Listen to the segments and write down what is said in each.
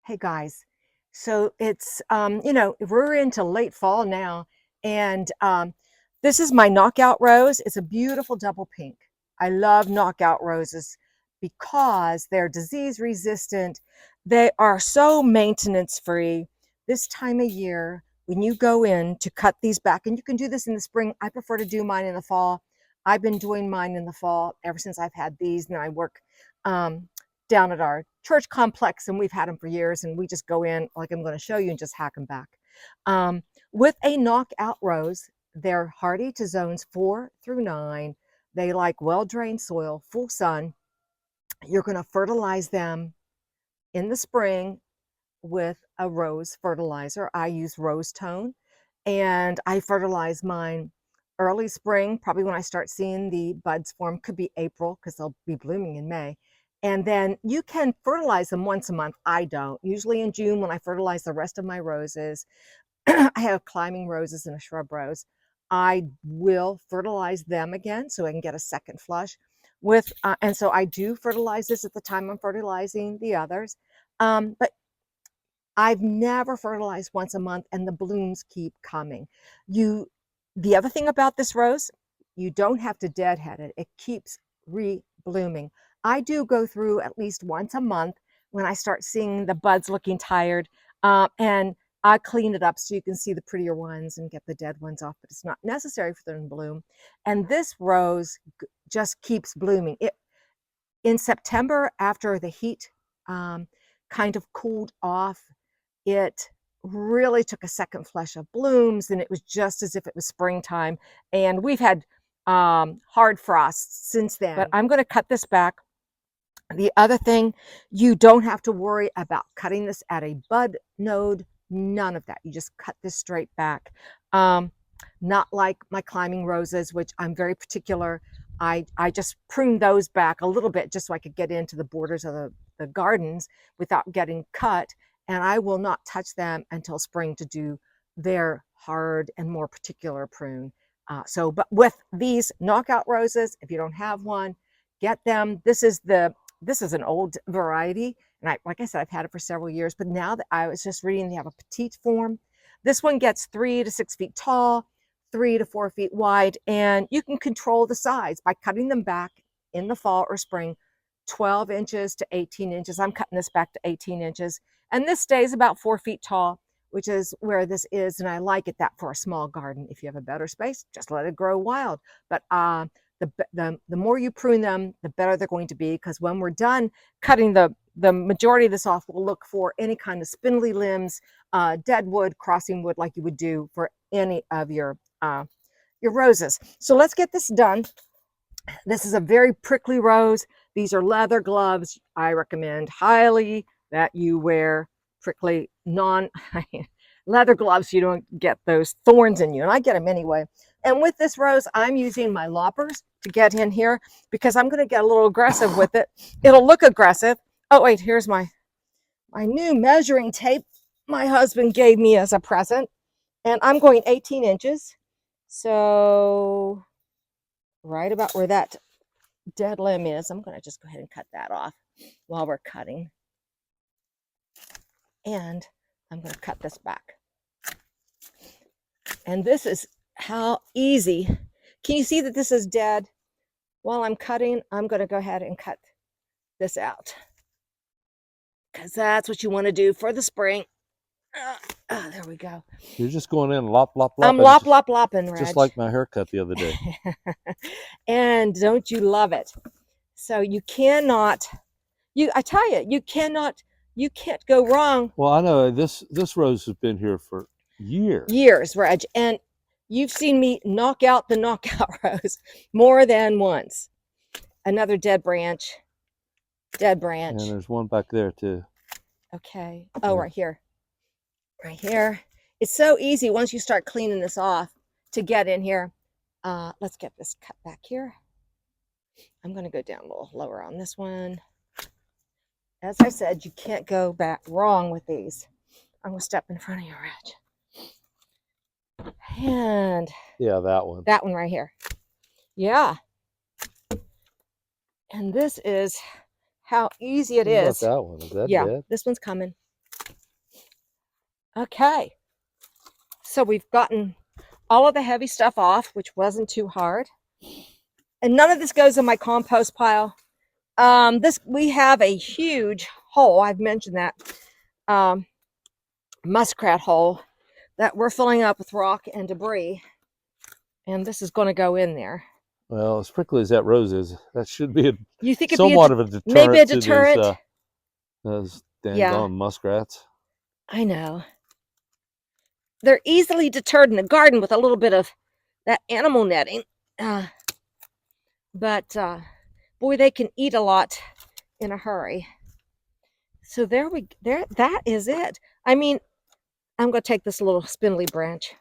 Hey guys, so it's we're into late fall now, and this is my knockout rose. It's a beautiful double pink. I love knockout roses because they're disease resistant. They are so maintenance free. This time of year, when you go in to cut these back, and you can do this in the spring. I prefer to do mine in the fall. I've been doing mine in the fall ever since I've had these, and I work um, down at our church complex, and we've had them for years, and we just go in like I'm going to show you and just hack them back. Um, with a knockout rose, they're hardy to zones 4 through 9. They like well-drained soil, full sun. You're going to fertilize them in the spring with a rose fertilizer. I use rose tone, and I fertilize mine early spring, probably when I start seeing the buds form. Could be April because they'll be blooming in May. And then you can fertilize them once a month. I don't. Usually in June, when I fertilize the rest of my roses, I have climbing roses and a shrub rose. I will fertilize them again so I can get a second flush with, and so I do fertilize this at the time I'm fertilizing the others. But I've never fertilized once a month, and the blooms keep coming. The other thing about this rose, you don't have to deadhead it. It keeps re-blooming. I do go through at least once a month when I start seeing the buds looking tired, and I clean it up so you can see the prettier ones and get the dead ones off, but it's not necessary for them to bloom. And this rose just keeps blooming. In September, after the heat kind of cooled off, it really took a second flush of blooms, and it was just as if it was springtime. And we've had hard frosts since then. But I'm going to cut this back. The other thing, you don't have to worry about cutting this at a bud node. None of that. You just cut this straight back. Not like my climbing roses, which I'm very particular. I just pruned those back a little bit just so I could get into the borders of the gardens without getting cut. And I will not touch them until spring to do their hard and more particular prune. But with these knockout roses, if you don't have one, get them. This is an old variety, and like I said, I've had it for several years. But now that I was just reading, they have a petite form. This one gets 3 to 6 feet tall, 3 to 4 feet wide, and you can control the size by cutting them back in the fall or spring, 12 inches to 18 inches. I'm cutting this back to 18 inches. And this stays about 4 feet tall, which is where this is. And I like it that for a small garden. If you have a better space, just let it grow wild. But the more you prune them, the better they're going to be, because when we're done cutting the majority of this off, we'll look for any kind of spindly limbs, dead wood, crossing wood, like you would do for any of your roses. So let's get this done. This is a very prickly rose. These are leather gloves. I recommend highly that you wear prickly leather gloves so you don't get those thorns in you. And I get them anyway. And with this rose, I'm using my loppers to get in here because I'm going to get a little aggressive with it. It'll look aggressive. Oh, wait, here's my new measuring tape my husband gave me as a present. And I'm going 18 inches. So right about where that dead limb is, I'm going to just go ahead and cut that off while we're cutting. And I'm going to cut this back. And this is how easy. Can you see that this is dead? While I'm cutting, I'm going to go ahead and cut this out, because that's what you want to do for the spring. There we go. You're just going in lop, lop, lop. I'm lopping, Reg. Just like my haircut the other day. And don't you love it? So you cannot, I tell you, you can't go wrong. Well, I know this rose has been here for years. Years, Reg. And you've seen me knock out the knockout rose more than once. Another dead branch. And there's one back there too. Okay. Oh, right here. Right here. It's so easy once you start cleaning this off to get in here. Let's get this cut back here. I'm going to go down a little lower on this one. As I said, you can't go back wrong with these. I'm going to step in front of you, Reg. And yeah, that one. That one right here. Yeah. And this is how easy it is. What about that one? Is that yeah, dead? This one's coming. Okay, so we've gotten all of the heavy stuff off, which wasn't too hard. And none of this goes in my compost pile. We have a huge hole. I've mentioned that muskrat hole that we're filling up with rock and debris, and this is going to go in there. Well, as prickly as that rose is, that should be You think it'd be somewhat of a maybe a deterrent to deterrent? those Yeah, dang muskrats. I know. They're easily deterred in the garden with a little bit of that animal netting. But boy, they can eat a lot in a hurry. So that is it. I mean, I'm going to take this little spindly branch.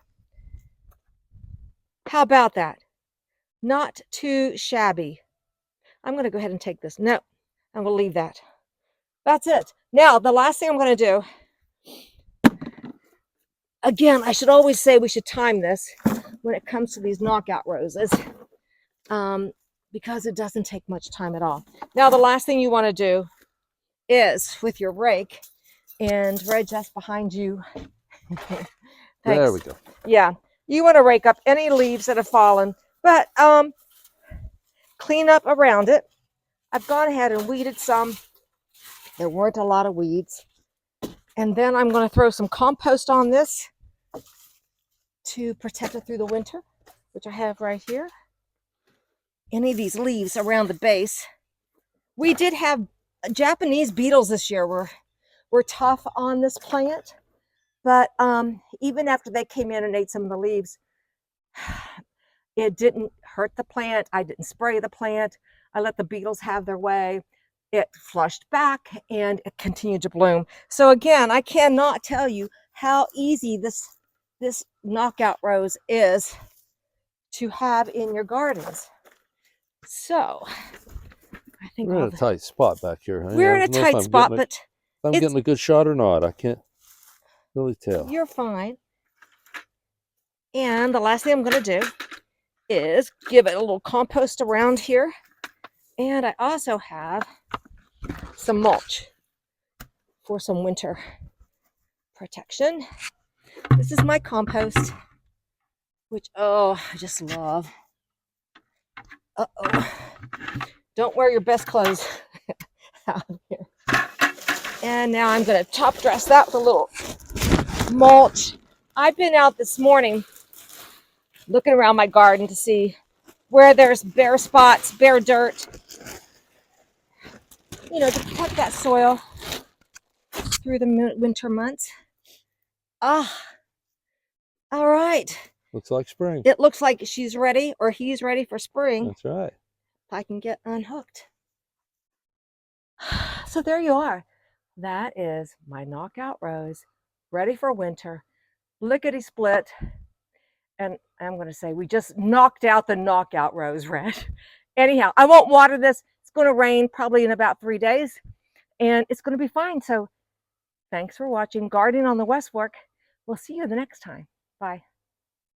How about that? Not too shabby. I'm going to go ahead and take this. No, I'm going to leave that. That's it. Now, the last thing I'm going to do, again, I should always say we should time this when it comes to these knockout roses, because it doesn't take much time at all. Now, the last thing you want to do is with your rake, and right just behind you. There we go. Yeah, you want to rake up any leaves that have fallen, but clean up around it. I've gone ahead and weeded some. There weren't a lot of weeds. And then I'm going to throw some compost on this to protect it through the winter, which I have right here. Any of these leaves around the base. We did have Japanese beetles this year were tough on this plant, but even after they came in and ate some of the leaves, it didn't hurt the plant. I didn't spray the plant. I let the beetles have their way. It flushed back and it continued to bloom. So again, I cannot tell you how easy this knockout rose is to have in your gardens. So I think We're in a tight spot back here. we're in a tight spot, but if I'm getting a good shot or not. I can't really tell. You're fine. And the last thing I'm going to do is give it a little compost around here. And I also have some mulch for some winter protection. This is my compost, which, oh, I just love. Uh-oh. Don't wear your best clothes out here. And now I'm going to top dress that with a little mulch. I've been out this morning looking around my garden to see where there's bare spots, bare dirt, to protect that soil through the winter months. All right. Looks like spring. It looks like she's ready, or he's ready for spring. That's right. If I can get unhooked. So there you are. That is my knockout rose, ready for winter, lickety split. And I'm going to say we just knocked out the knockout rose red. Anyhow, I won't water this. It's going to rain probably in about 3 days, and it's going to be fine. So thanks for watching Gardening on the West Fork. We'll see you the next time. Bye.